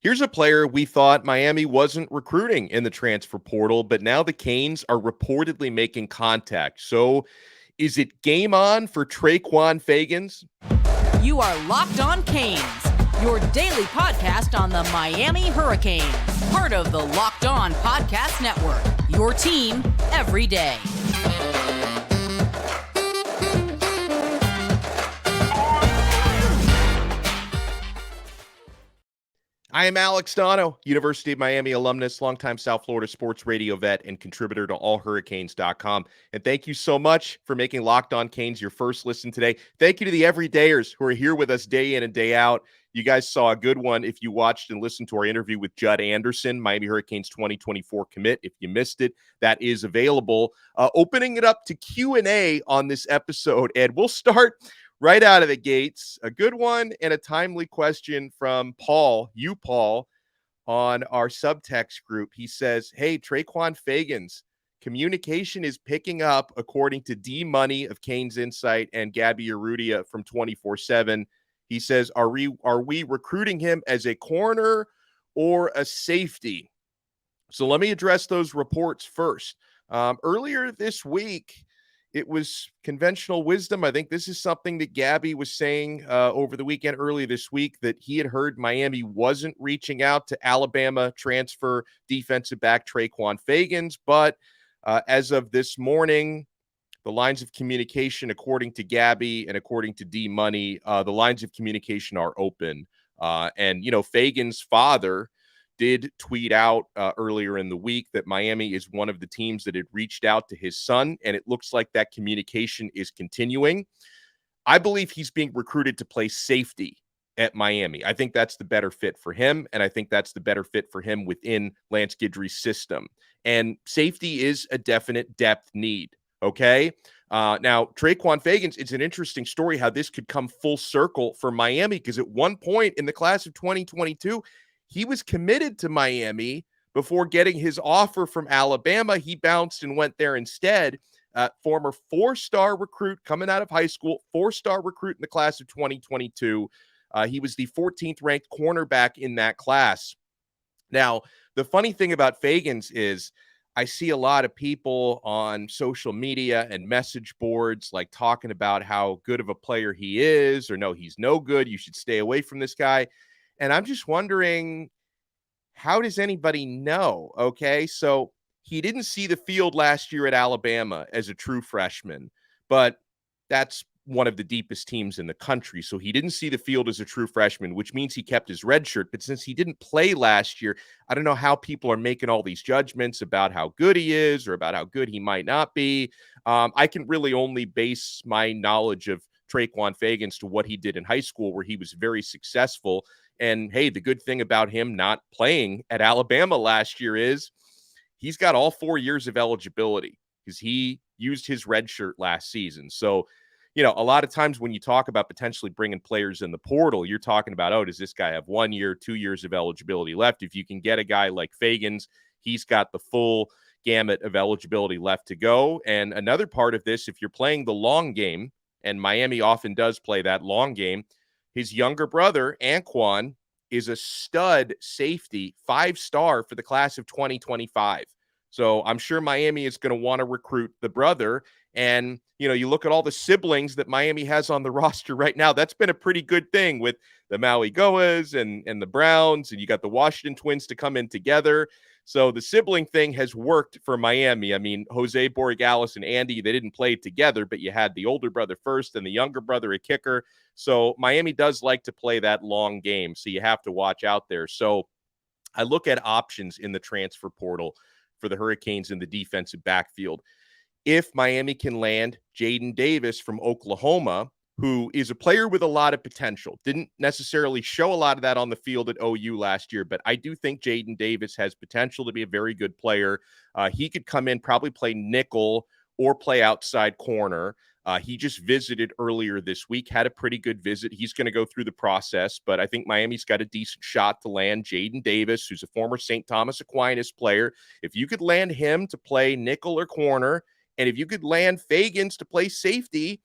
Here's a player we thought Miami wasn't recruiting in the transfer portal, but now the Canes are reportedly making contact. So is it game on for Tre'Quon Fegans? You are Locked On Canes, your daily podcast on the Miami Hurricanes. Part of the Locked On Podcast Network, your team every day. I am Alex Donno, University of Miami alumnus, longtime South Florida sports radio vet, and contributor to allhurricanes.com. And thank you so much for making Locked On Canes your first listen today. Thank you to the everydayers who are here with us day in and day out. You guys saw a good one if you watched and listened to our interview with Judd Anderson, Miami Hurricanes 2024 commit. If you missed it, that is available. Opening it up to Q&A on this episode, Ed. We'll start right out of the gates, a good one and a timely question from Paul, on our subtext group. He says, hey, Tre'Quon Fegans, communication is picking up according to D Money of Canes Insight and Gaby Urrutia from 24/7. He says, are we recruiting him as a corner or a safety? So let me address those reports first. Earlier this week, it was conventional wisdom. I think this is something that Gaby was saying over the weekend, early this week, that he had heard Miami wasn't reaching out to Alabama transfer defensive back Tre'Quon Fegans. But as of this morning, the lines of communication, according to Gaby and according to D Money, the lines of communication are open. And Fegans' father did tweet out earlier in the week that Miami is one of the teams that had reached out to his son, and it looks like that communication is continuing. I believe he's being recruited to play safety at Miami. I think that's the better fit for him, and I think that's the better fit for him within Lance Guidry's system. And safety is a definite depth need, okay? Now, Tre'Quon Fegans, it's an interesting story how this could come full circle for Miami, because at one point in the class of 2022, he was committed to Miami before getting his offer from Alabama. He bounced and went there instead. Former four-star recruit coming out of high school, four-star recruit in the class of 2022. He was the 14th ranked cornerback in that class. Now, the funny thing about Fegans is I see a lot of people on social media and message boards like talking about how good of a player he is, or no, he's no good. You should stay away from this guy. And I'm just wondering, how does anybody know? Okay, so he didn't see the field last year at Alabama as a true freshman, but that's one of the deepest teams in the country. So he didn't see the field as a true freshman, which means he kept his red shirt. But since he didn't play last year, I don't know how people are making all these judgments about how good he is or about how good he might not be. I can really only base my knowledge of Tre'Quon Fegans to what he did in high school, where he was very successful. And hey, the good thing about him not playing at Alabama last year is he's got all 4 years of eligibility because he used his red shirt last season. So, a lot of times when you talk about potentially bringing players in the portal, you're talking about, oh, does this guy have 1 year, 2 years of eligibility left? If you can get a guy like Fegans, he's got the full gamut of eligibility left to go. And another part of this, if you're playing the long game, and Miami often does play that long game, his younger brother, Anquan, is a stud safety, 5-star for the class of 2025. So I'm sure Miami is going to want to recruit the brother. And, you look at all the siblings that Miami has on the roster right now. That's been a pretty good thing with the Mauigoas and the Browns, and you got the Washington twins to come in together. So the sibling thing has worked for Miami. I mean, Jose Borregales and Andy, they didn't play together, but you had the older brother first and the younger brother a kicker. So Miami does like to play that long game, so you have to watch out there. So I look at options in the transfer portal for the Hurricanes in the defensive backfield. If Miami can land Jaden Davis from Oklahoma, who is a player with a lot of potential. Didn't necessarily show a lot of that on the field at OU last year, but I do think Jaden Davis has potential to be a very good player. He could come in, probably play nickel or play outside corner. He just visited earlier this week, had a pretty good visit. He's going to go through the process, but I think Miami's got a decent shot to land Jaden Davis, who's a former St. Thomas Aquinas player. If you could land him to play nickel or corner, and if you could land Fegans to play safety,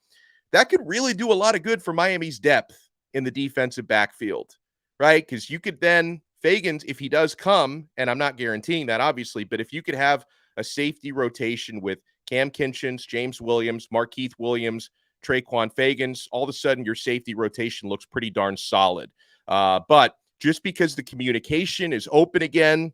that could really do a lot of good for Miami's depth in the defensive backfield, right? Because you could then Fegans, if he does come, and I'm not guaranteeing that, obviously, but if you could have a safety rotation with Cam Kinchins, James Williams, Markeith Williams, Tre'Quon Fegans, all of a sudden your safety rotation looks pretty darn solid. But just because the communication is open again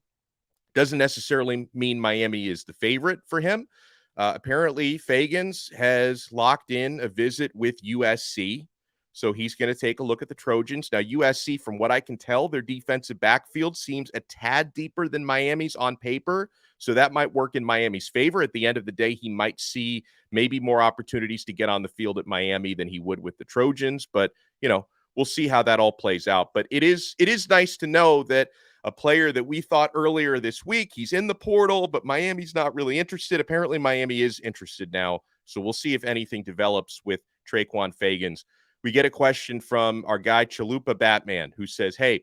doesn't necessarily mean Miami is the favorite for him. Apparently, Fegans has locked in a visit with USC. So he's going to take a look at the Trojans. Now, USC, from what I can tell, their defensive backfield seems a tad deeper than Miami's on paper. So that might work in Miami's favor. At the end of the day, he might see maybe more opportunities to get on the field at Miami than he would with the Trojans. But, we'll see how that all plays out. But it is nice to know that a player that we thought earlier this week, he's in the portal, but Miami's not really interested. Apparently, Miami is interested now. So we'll see if anything develops with Tre'Quon Fegans. We get a question from our guy, Chalupa Batman, who says, hey,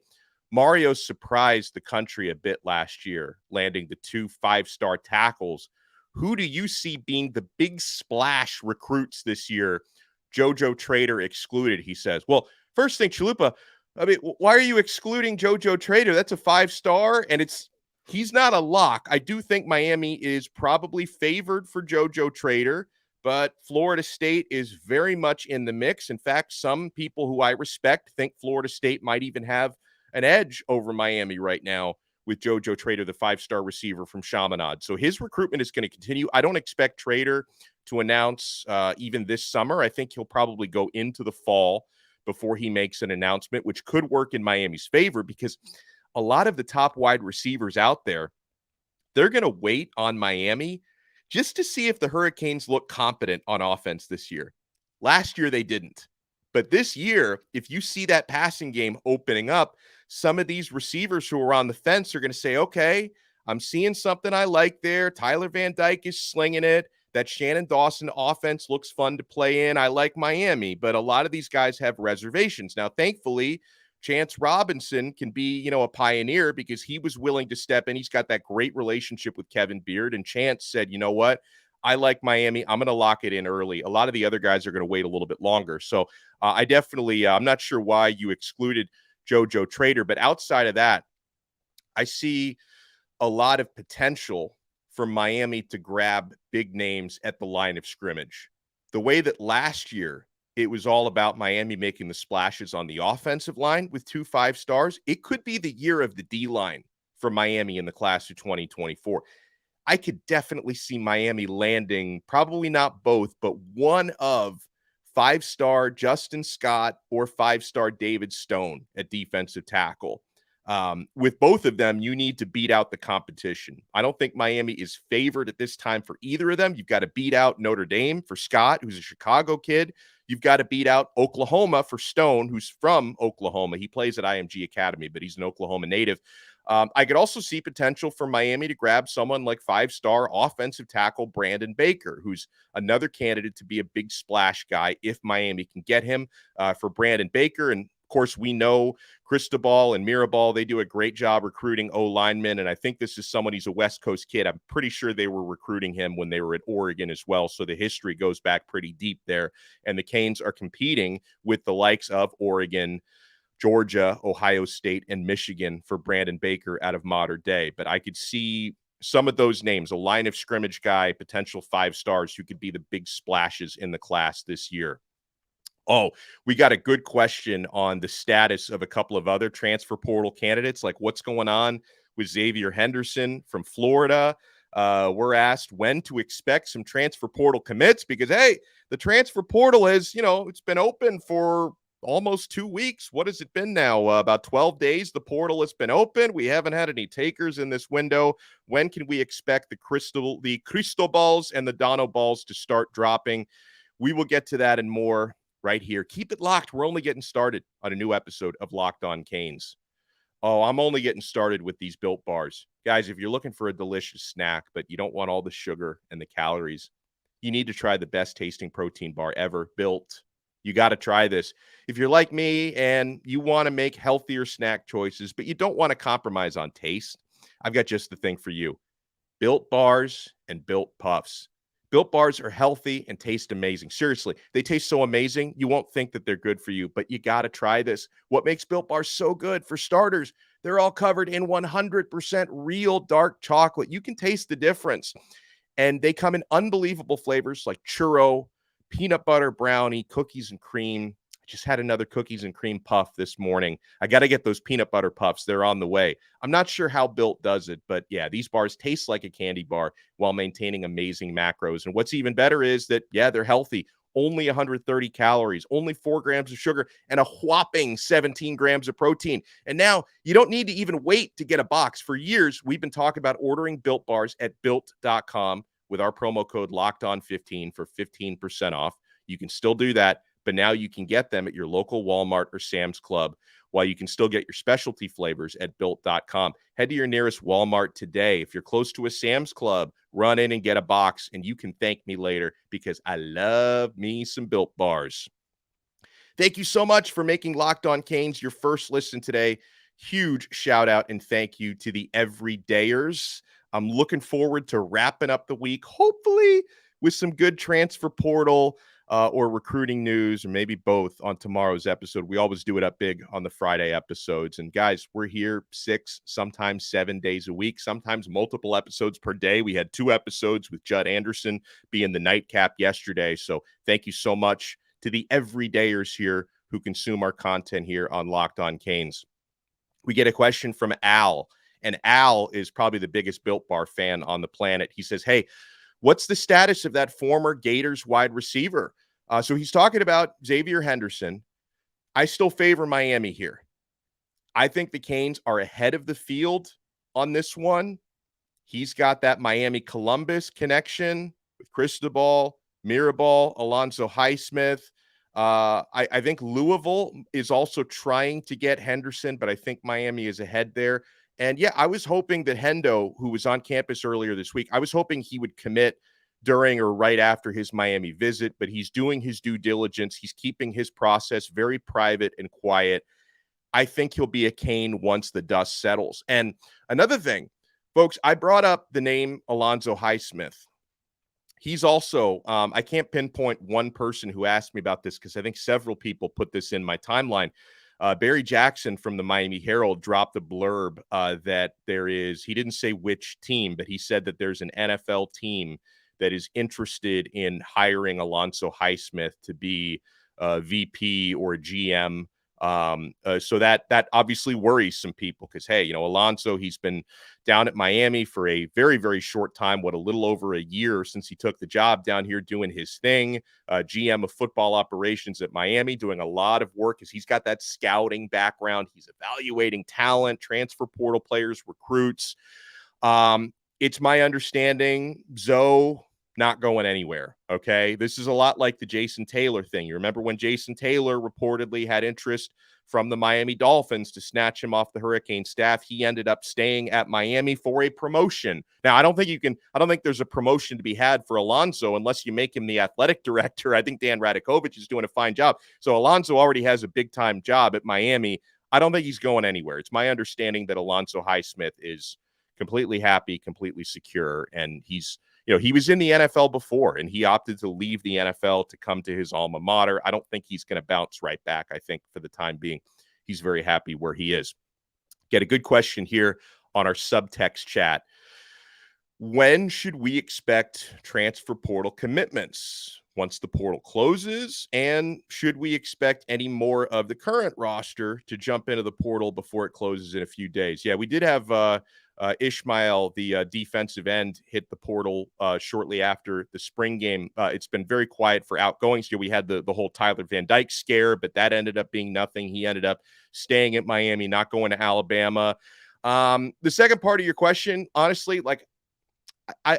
Mario surprised the country a bit last year, landing the 2 5-star tackles. Who do you see being the big splash recruits this year? JoJo Trader excluded, he says. Well, first thing, Chalupa, I mean, why are you excluding JoJo Trader? That's a 5-star, and he's not a lock. I do think Miami is probably favored for JoJo Trader, but Florida State is very much in the mix. In fact, some people who I respect think Florida State might even have an edge over Miami right now with JoJo Trader, the 5-star receiver from Chaminade. So his recruitment is going to continue. I don't expect Trader to announce even this summer. I think he'll probably go into the fall before he makes an announcement, which could work in Miami's favor because a lot of the top wide receivers out there, they're going to wait on Miami just to see if the Hurricanes look competent on offense this year. Last year, they didn't. But this year, if you see that passing game opening up, some of these receivers who are on the fence are going to say, okay, I'm seeing something I like there. Tyler Van Dyke is slinging it. That Shannon Dawson offense looks fun to play in. I like Miami, but a lot of these guys have reservations. Now, thankfully, Chance Robinson can be, a pioneer because he was willing to step in. He's got that great relationship with Kevin Beard, and Chance said, you know what? I like Miami. I'm going to lock it in early. A lot of the other guys are going to wait a little bit longer. So I definitely, I'm not sure why you excluded JoJo Trader, but outside of that, I see a lot of potential for Miami to grab big names at the line of scrimmage. The way that last year it was all about Miami making the splashes on the offensive line with 2 5-stars, it could be the year of the D-line for Miami in the class of 2024. I could definitely see Miami landing, probably not both, but one of 5-star Justin Scott or 5-star David Stone at defensive tackle. With both of them, you need to beat out the competition. I don't think Miami is favored at this time for either of them. You've got to beat out Notre Dame for Scott, who's a Chicago kid. You've got to beat out Oklahoma for Stone, who's from Oklahoma. He plays at IMG Academy, but he's an Oklahoma native. I could also see potential for Miami to grab someone like 5-star offensive tackle Brandon Baker, who's another candidate to be a big splash guy if Miami can get him. For Brandon Baker, and of course, we know Cristobal and Mirabal, they do a great job recruiting O-linemen, and I think this is someone, he's a West Coast kid. I'm pretty sure they were recruiting him when they were at Oregon as well, so the history goes back pretty deep there, and the Canes are competing with the likes of Oregon, Georgia, Ohio State, and Michigan for Brandon Baker out of Mater Dei. But I could see some of those names, a line of scrimmage guy, potential 5-stars who could be the big splashes in the class this year. Oh, we got a good question on the status of a couple of other transfer portal candidates, like what's going on with Xzavier Henderson from Florida. We're asked when to expect some transfer portal commits because, hey, the transfer portal is, it's been open for almost 2 weeks. What has it been now? About 12 days. The portal has been open. We haven't had any takers in this window. When can we expect the Cristobal's and the Donno balls to start dropping? We will get to that and more right here. Keep it locked. We're only getting started on a new episode of Locked On Canes. Oh, I'm only getting started with these Built bars. Guys, if you're looking for a delicious snack, but you don't want all the sugar and the calories, you need to try the best tasting protein bar ever, Built. You got to try this. If you're like me and you want to make healthier snack choices, but you don't want to compromise on taste, I've got just the thing for you. Built bars and Built puffs. Built Bars are healthy and taste amazing. Seriously, they taste so amazing, you won't think that they're good for you, but you got to try this. What makes Built Bars so good? For starters, they're all covered in 100% real dark chocolate. You can taste the difference. And they come in unbelievable flavors like churro, peanut butter brownie, cookies and cream. I just had another cookies and cream puff this morning. I got to get those peanut butter puffs. They're on the way. I'm not sure how Built does it, but yeah, these bars taste like a candy bar while maintaining amazing macros. And what's even better is that, yeah, they're healthy. Only 130 calories, only 4 grams of sugar, and a whopping 17 grams of protein. And now you don't need to even wait to get a box. For years, we've been talking about ordering Built Bars at Built.com with our promo code LOCKEDON15 for 15% off. You can still do that, but now you can get them at your local Walmart or Sam's Club, while you can still get your specialty flavors at Built.com. Head to your nearest Walmart today. If you're close to a Sam's Club, run in and get a box, and you can thank me later because I love me some Built Bars. Thank you so much for making Locked On Canes your first listen today. Huge shout out and thank you to the everydayers. I'm looking forward to wrapping up the week, hopefully with some good transfer portal or recruiting news, or maybe both on tomorrow's episode. We always do it up big on the Friday episodes. And guys, we're here 6, sometimes 7 days a week, sometimes multiple episodes per day. We had 2 episodes with Judd Anderson being the nightcap yesterday. So thank you so much to the everydayers here who consume our content here on Locked On Canes. We get a question from Al, and Al is probably the biggest Built Bar fan on the planet. He says, hey, what's the status of that former Gators wide receiver? So he's talking about Xzavier Henderson. I still favor Miami here. I think the Canes are ahead of the field on this one. He's got that Miami-Columbus connection with Cristobal, Mirabal, Alonzo Highsmith. I think Louisville is also trying to get Henderson, but I think Miami is ahead there. And yeah, I was hoping that Hendo, who was on campus earlier this week, I was hoping he would commit during or right after his Miami visit, but he's doing his due diligence. He's keeping his process very private and quiet. I think he'll be a Cane once the dust settles. And another thing, folks, I brought up the name Alonzo Highsmith. He's also, I can't pinpoint one person who asked me about this because I think several people put this in my timeline. Barry Jackson from the Miami Herald dropped a blurb that there is, he didn't say which team, but he said that there's an NFL team that is interested in hiring Alonzo Highsmith to be a VP or a GM. So that obviously worries some people because, hey, Alonzo, he's been down at Miami for a very, very short time, a little over a year since he took the job down here doing his thing, GM of football operations at Miami, doing a lot of work as he's got that scouting background. He's evaluating talent, transfer portal players, recruits. It's my understanding, Zoe not going anywhere, okay? This is a lot like the Jason Taylor thing. You remember when Jason Taylor reportedly had interest from the Miami Dolphins to snatch him off the Hurricane staff? He ended up staying at Miami for a promotion. Now, I don't think there's a promotion to be had for Alonzo unless you make him the athletic director. I think Dan Radakovich is doing a fine job. So Alonzo already has a big-time job at Miami. I don't think he's going anywhere. It's my understanding that Alonzo Highsmith is completely happy, completely secure, and he's he was in the NFL before, and he opted to leave the NFL to come to his alma mater. I don't think he's going to bounce right back. I think for the time being, he's very happy where he is. Get a good question here on our subtext chat. When should we expect transfer portal commitments? Once the portal closes, and should we expect any more of the current roster to jump into the portal before it closes in a few days? Yeah, we did have Ishmael, the defensive end, hit the portal shortly after the spring game. It's been very quiet for outgoings here. We had the whole Tyler Van Dyke scare, but that ended up being nothing. He ended up staying at Miami, not going to Alabama. The second part of your question, honestly, I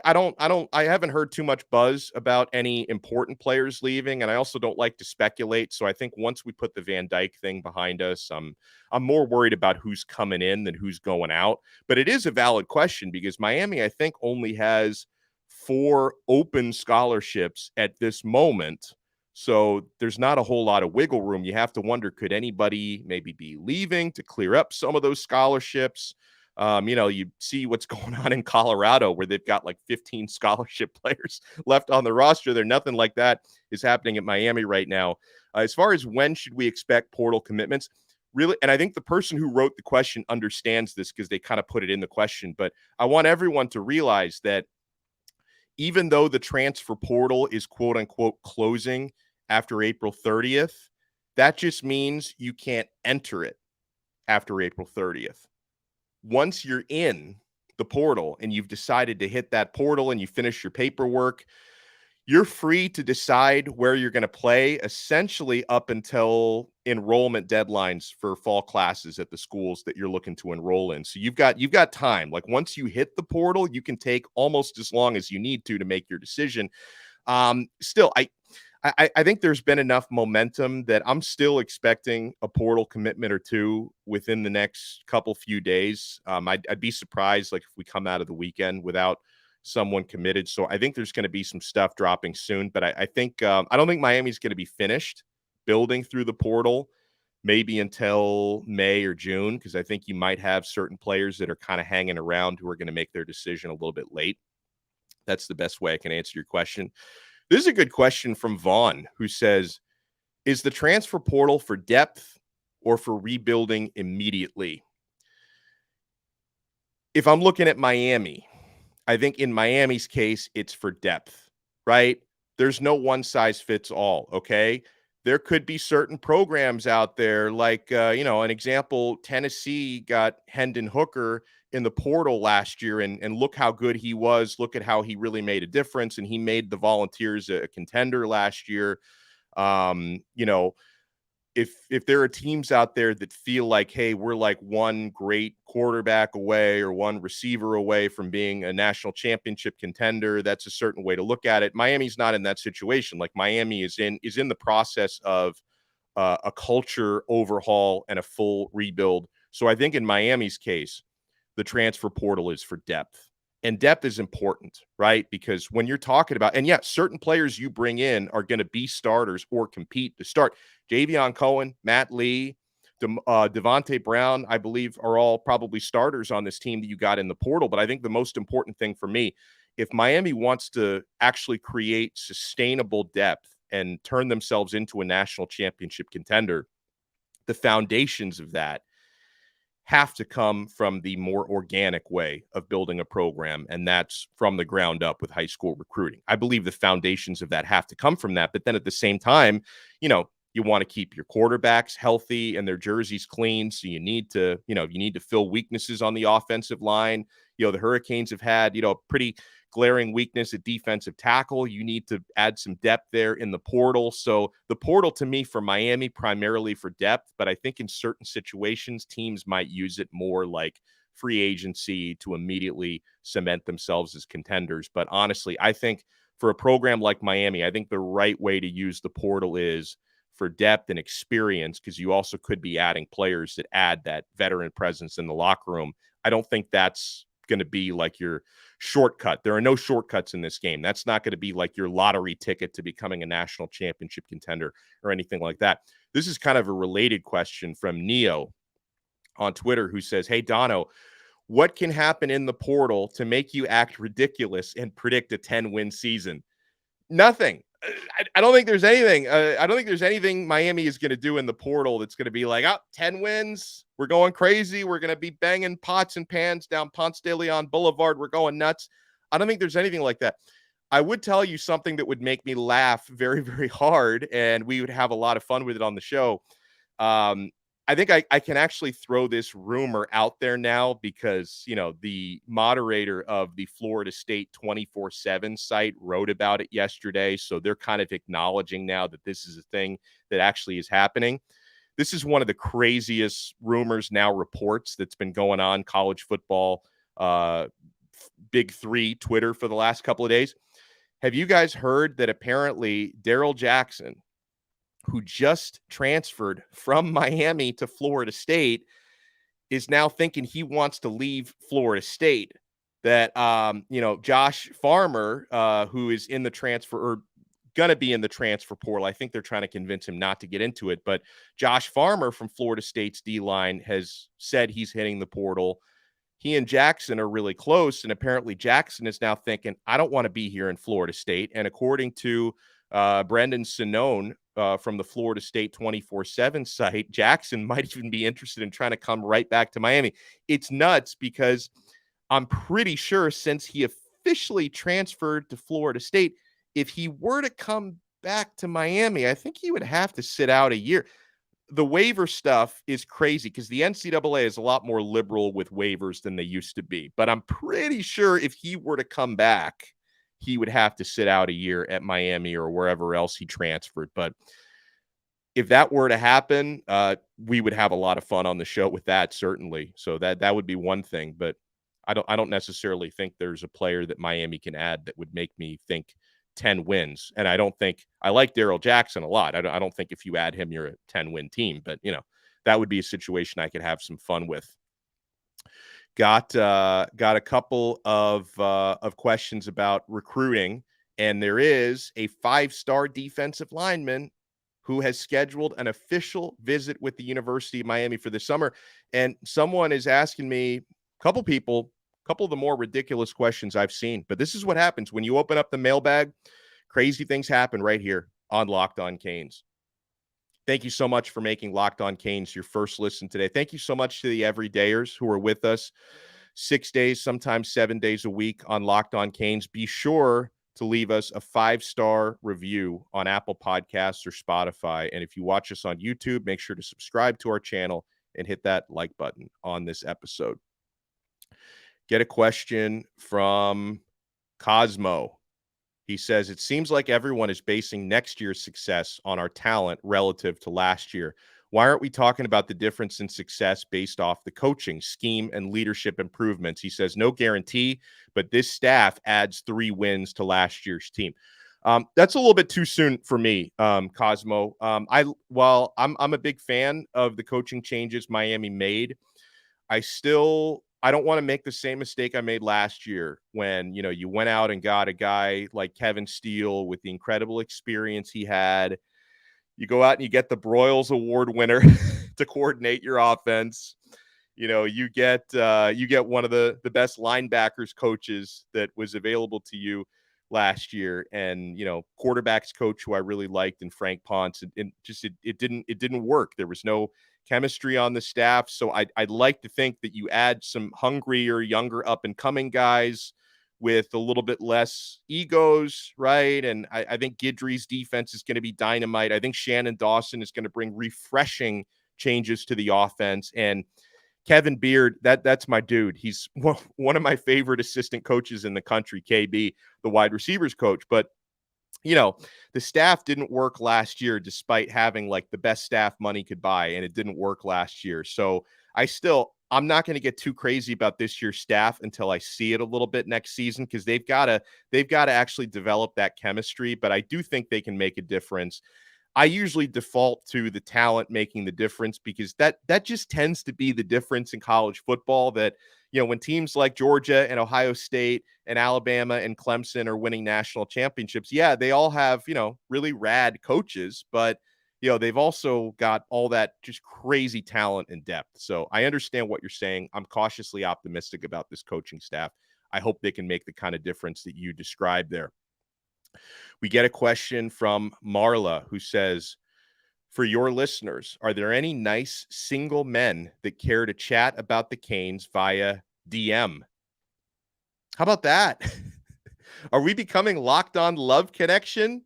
haven't heard too much buzz about any important players leaving, and I also don't like to speculate. So I think once we put the Van Dyke thing behind us, I'm more worried about who's coming in than who's going out. But it is a valid question because Miami, I think, only has 4 open scholarships at this moment. So there's not a whole lot of wiggle room. You have to wonder, could anybody maybe be leaving to clear up some of those scholarships? You see what's going on in Colorado where they've got like 15 scholarship players left on the roster there. Nothing like that is happening at Miami right now. As far as when should we expect portal commitments, really, and I think the person who wrote the question understands this because they kind of put it in the question, but I want everyone to realize that even though the transfer portal is quote unquote closing after April 30th, that just means you can't enter it after April 30th. Once you're in the portal and you've decided to hit that portal and you finish your paperwork, you're free to decide where you're going to play essentially up until enrollment deadlines for fall classes at the schools that you're looking to enroll in. So you've got time. Like once you hit the portal, you can take almost as long as you need to make your decision. Still, I think there's been enough momentum that I'm still expecting a portal commitment or two within the next few days. I'd be surprised like if we come out of the weekend without someone committed. So I think there's going to be some stuff dropping soon, but I think I don't think Miami's going to be finished building through the portal maybe until May or June, because I think you might have certain players that are kind of hanging around who are going to make their decision a little bit late. That's the best way I can answer your question. This is a good question from Vaughn, who says, is the transfer portal for depth or for rebuilding immediately? If I'm looking at Miami, I think in Miami's case, it's for depth, right? There's no one size fits all, okay? There could be certain programs out there like, an example, Tennessee got Hendon Hooker in the portal last year, and look how good he was. Look at how he really made a difference, and he made the Volunteers a contender last year. If there are teams out there that feel like, hey, we're like one great quarterback away or one receiver away from being a national championship contender, that's a certain way to look at it. Miami's not in that situation. Like Miami is in the process of a culture overhaul and a full rebuild. So I think in Miami's case, the transfer portal is for depth. And depth is important, right? Because when you're talking about, and yeah, certain players you bring in are going to be starters or compete to start. Javion Cohen, Matt Lee, Devontae Brown, I believe, are all probably starters on this team that you got in the portal. But I think the most important thing for me, if Miami wants to actually create sustainable depth and turn themselves into a national championship contender, the foundations of that have to come from the more organic way of building a program, and that's from the ground up with high school recruiting. I believe the foundations of that have to come from that, but then at the same time, you want to keep your quarterbacks healthy and their jerseys clean, so you need to fill weaknesses on the offensive line. The Hurricanes have had, pretty glaring weakness at defensive tackle. You need to add some depth there in the portal. So the portal to me for Miami, primarily for depth, but I think in certain situations, teams might use it more like free agency to immediately cement themselves as contenders. But honestly, I think for a program like Miami, I think the right way to use the portal is for depth and experience, because you also could be adding players that add that veteran presence in the locker room. I don't think that's going to be like your shortcut. There are no shortcuts in this game. That's not going to be like your lottery ticket to becoming a national championship contender or anything like that. This is kind of a related question from Neo on Twitter, who says, hey, Donno, what can happen in the portal to make you act ridiculous and predict a 10-win season? Nothing. I don't think there's anything. I don't think there's anything Miami is going to do in the portal that's going to be like, 10 wins. We're going crazy. We're going to be banging pots and pans down Ponce de Leon Boulevard. We're going nuts. I don't think there's anything like that. I would tell you something that would make me laugh very, very hard, and we would have a lot of fun with it on the show. I think I can actually throw this rumor out there now because, the moderator of the Florida State 24/7 site wrote about it yesterday. So they're kind of acknowledging now that this is a thing that actually is happening. This is one of the craziest rumors now reports that's been going on college football, Big Three Twitter for the last couple of days. Have you guys heard that apparently Darrell Jackson, who just transferred from Miami to Florida State, is now thinking he wants to leave Florida State? That, Josh Farmer, who is in the transfer or going to be in the transfer portal, I think they're trying to convince him not to get into it. But Josh Farmer from Florida State's D-line has said he's hitting the portal. he and Jackson are really close, and apparently Jackson is now thinking, I don't want to be here in Florida State. And according to Brendan Sinone from the Florida State 24/7 site, Jackson might even be interested in trying to come right back to Miami. It's nuts because I'm pretty sure since he officially transferred to Florida State, if he were to come back to Miami, I think he would have to sit out a year. The waiver stuff is crazy because the NCAA is a lot more liberal with waivers than they used to be. But I'm pretty sure if he were to come back, he would have to sit out a year at Miami or wherever else he transferred. But if that were to happen, we would have a lot of fun on the show with that, certainly. So that would be one thing. But I don't necessarily think there's a player that Miami can add that would make me think 10 wins. And I don't think I like Daryl Jackson a lot. I don't think if you add him, you're a 10-win team. But that would be a situation I could have some fun with. Got a couple of questions about recruiting, and there is a 5-star defensive lineman who has scheduled an official visit with the University of Miami for the summer. And someone is asking me, a couple of the more ridiculous questions I've seen. But this is what happens when you open up the mailbag. Crazy things happen right here on Locked On Canes. Thank you so much for making Locked On Canes your first listen today. Thank you so much to the everydayers who are with us 6 days, sometimes 7 days a week on Locked On Canes. Be sure to leave us a 5-star review on Apple Podcasts or Spotify. And if you watch us on YouTube, make sure to subscribe to our channel and hit that like button on this episode. Get a question from Cosmo. He says, it seems like everyone is basing next year's success on our talent relative to last year. Why aren't we talking about the difference in success based off the coaching, scheme, and leadership improvements? He says, no guarantee, but this staff adds 3 wins to last year's team. That's a little bit too soon for me, Cosmo. While I'm a big fan of the coaching changes Miami made, I don't want to make the same mistake I made last year when, you went out and got a guy like Kevin Steele with the incredible experience he had. You go out and you get the Broyles Award winner to coordinate your offense. You get one of the best linebackers coaches that was available to you last year, and quarterbacks coach who I really liked, and Frank Ponce, and just it didn't work. There was no chemistry on the staff. So I'd like to think that you add some hungrier, younger, up and coming guys with a little bit less egos, right? And I think Guidry's defense is going to be dynamite. I think Shannon Dawson is going to bring refreshing changes to the offense. And Kevin Beard, that's my dude. He's one of my favorite assistant coaches in the country, KB, the wide receivers coach. But the staff didn't work last year despite having like the best staff money could buy, and it didn't work last year. So I'm not going to get too crazy about this year's staff until I see it a little bit next season, because they've got to actually develop that chemistry. But I do think they can make a difference. I usually default to the talent making the difference, because that just tends to be the difference in college football, that when teams like Georgia and Ohio State and Alabama and Clemson are winning national championships, yeah, they all have, really rad coaches, but they've also got all that just crazy talent and depth. So I understand what you're saying. I'm cautiously optimistic about this coaching staff. I hope they can make the kind of difference that you described there. We get a question from Marla, who says, for your listeners, are there any nice single men that care to chat about the Canes via DM? How about that? Are we becoming Locked On Love Connection?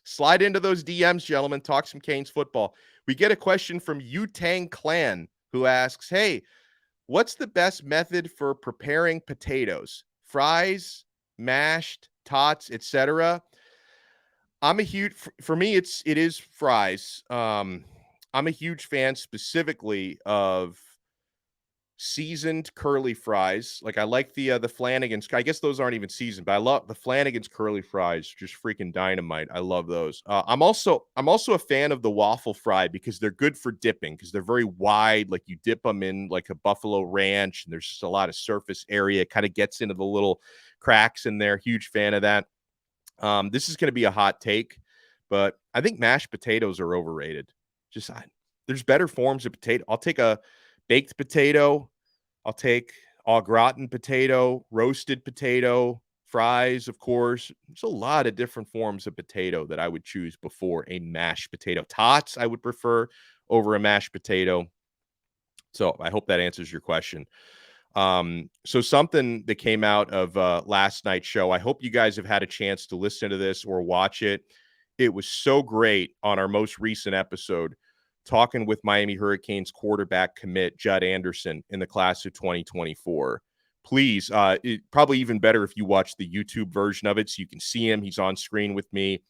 Slide into those DMs, gentlemen. Talk some Canes football. We get a question from Utang Clan, who asks, hey, what's the best method for preparing potatoes? Fries, mashed, tots, etc.? For me, it is fries. I'm a huge fan specifically of seasoned curly fries. Like, I like the Flanagan's. I guess those aren't even seasoned, but I love the Flanagan's curly fries. Just freaking dynamite. I love those. I'm also a fan of the waffle fry, because they're good for dipping, because they're very wide. Like, you dip them in like a buffalo ranch, and there's just a lot of surface area. It kind of gets into the little cracks in there. Huge fan of that. This is going to be a hot take, but I think mashed potatoes are overrated. There's better forms of potato. I'll take a baked potato. I'll take au gratin potato, roasted potato, fries, of course. There's a lot of different forms of potato that I would choose before a mashed potato. Tots I would prefer over a mashed potato. So I hope that answers your question. So something that came out of last night's show, I hope you guys have had a chance to listen to this or watch it. It was so great on our most recent episode, talking with Miami Hurricanes quarterback commit Judd Anderson in the class of 2024. Please, probably even better if you watch the YouTube version of it so you can see him. He's on screen with me.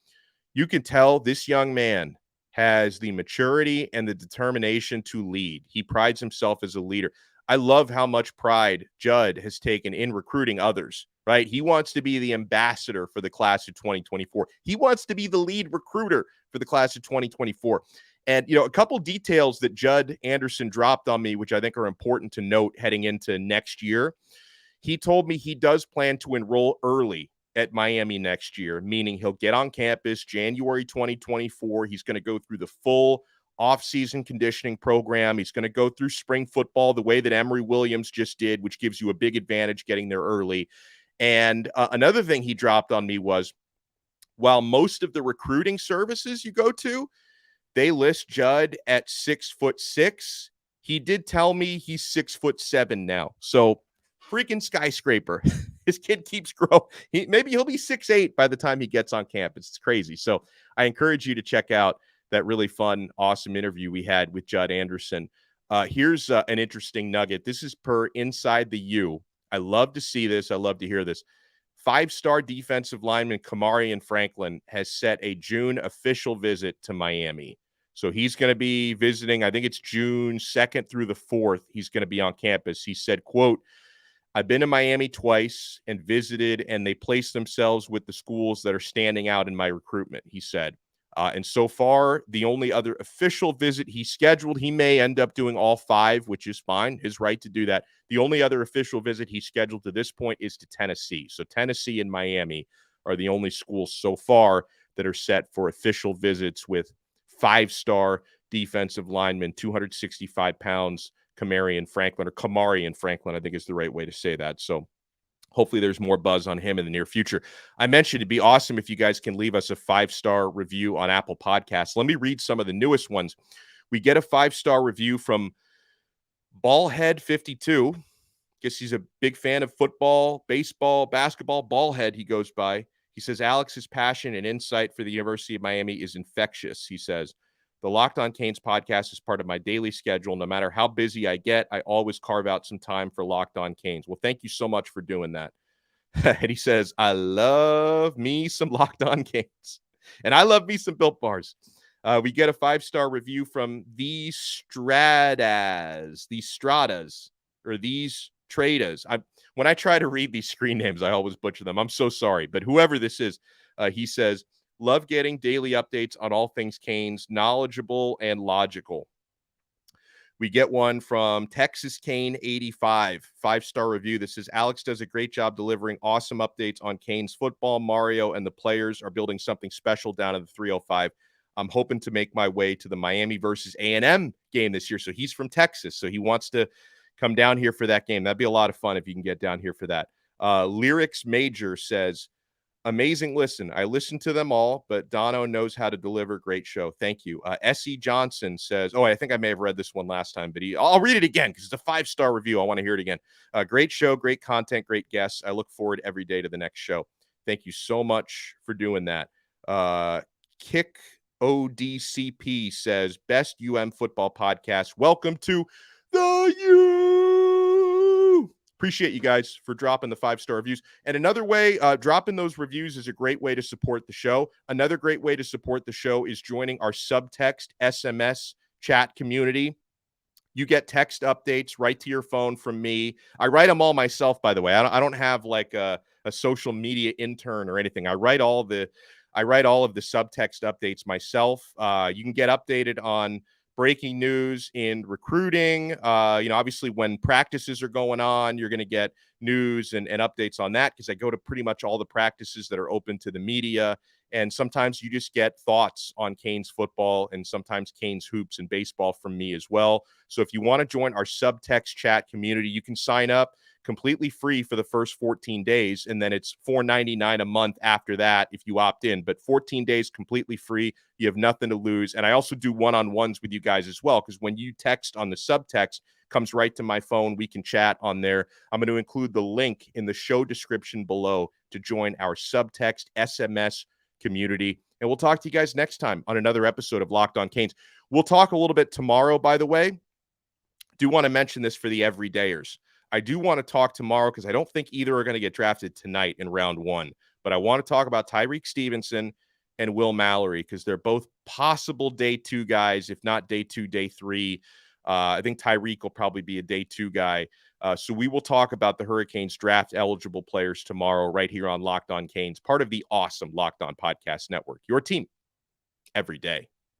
You can tell this young man has the maturity and the determination to lead. He prides himself as a leader. I love how much pride Judd has taken in recruiting others, right? He wants to be the ambassador for the class of 2024. He wants to be the lead recruiter for the class of 2024. And, a couple details that Judd Anderson dropped on me, which I think are important to note heading into next year. He told me he does plan to enroll early at Miami next year, meaning he'll get on campus January 2024. He's going to go through the full off-season conditioning program. He's going to go through spring football the way that Emory Williams just did, which gives you a big advantage getting there early. And another thing he dropped on me was, while most of the recruiting services you go to, they list Judd at 6'6", he did tell me he's 6'7" now. So freaking skyscraper. His kid keeps growing. Maybe he'll be 6'8" by the time he gets on campus. It's crazy. So I encourage you to check out that really fun, awesome interview we had with Judd Anderson. Here's an interesting nugget. This is per Inside the U. I love to see this. I love to hear this. 5-star defensive lineman Kamarion Franklin has set a June official visit to Miami. So he's going to be visiting, I think it's June 2nd through the 4th. He's going to be on campus. He said, quote, "I've been to Miami twice and visited, and they place themselves with the schools that are standing out in my recruitment," he said. And so far, the only other official visit he scheduled, he may end up doing all 5, which is fine, his right to do that. The only other official visit he scheduled to this point is to Tennessee. So Tennessee and Miami are the only schools so far that are set for official visits with 5-star defensive lineman, 265 pounds, Kamarion Franklin, I think is the right way to say that. So hopefully there's more buzz on him in the near future. I mentioned it'd be awesome if you guys can leave us a 5-star review on Apple Podcasts. Let me read some of the newest ones. We get a 5-star review from Ballhead52. Guess he's a big fan of football, baseball, basketball. Ballhead, he goes by. He says, "Alex's passion and insight for the University of Miami is infectious." He says, "The Locked On Canes podcast is part of my daily schedule. No matter how busy I get, I always carve out some time for Locked On Canes." Well, thank you so much for doing that. And he says, "I love me some Locked On Canes. And I love me some Built Bars." We get a 5-star review from These Tradas, or These Tradas. When I try to read these screen names, I always butcher them. I'm so sorry. But whoever this is, he says, "Love getting daily updates on all things Canes, knowledgeable and logical." We get one from Texas Cane 85, 5-star review. This says, "Alex does a great job delivering awesome updates on Canes football. Mario and the players are building something special down in the 305. I'm hoping to make my way to the Miami versus A&M game this year." So he's from Texas, so he wants to come down here for that game. That'd be a lot of fun if you can get down here for that. Lyrics Major says, "Amazing listen. I listen to them all, but Donno knows how to deliver. Great show. Thank you." S.E. Johnson says, I think I may have read this one last time, but I'll read it again because it's a 5-star review. I want to hear it again. "Great show, great content, great guests. I look forward every day to the next show." Thank you so much for doing that. Kick ODCP says, "Best UM football podcast. Welcome to the U." Appreciate you guys for dropping the 5-star reviews. And another way, dropping those reviews is a great way to support the show. Another great way to support the show is joining our subtext SMS chat community. You get text updates right to your phone from me. I write them all myself, by the way. I don't have like a social media intern or anything. I write all of the subtext updates myself. You can get updated on breaking news in recruiting. Obviously when practices are going on, you're going to get news and updates on that because I go to pretty much all the practices that are open to the media. And sometimes you just get thoughts on Canes football and sometimes Canes hoops and baseball from me as well. So if you want to join our subtext chat community, you can sign up. completely free for the first 14 days. And then it's $4.99 a month after that if you opt in. But 14 days completely free. You have nothing to lose. And I also do one-on-ones with you guys as well, because when you text on the subtext, comes right to my phone. We can chat on there. I'm going to include the link in the show description below to join our subtext SMS community. And we'll talk to you guys next time on another episode of Locked On Canes. We'll talk a little bit tomorrow, by the way. Do want to mention this for the everydayers. I do want to talk tomorrow because I don't think either are going to get drafted tonight in round 1. But I want to talk about Tyreek Stevenson and Will Mallory because they're both possible day 2 guys, if not day 2, day 3. I think Tyreek will probably be a day 2 guy. So we will talk about the Hurricanes draft eligible players tomorrow right here on Locked On Canes, part of the awesome Locked On Podcast Network. Your team every day.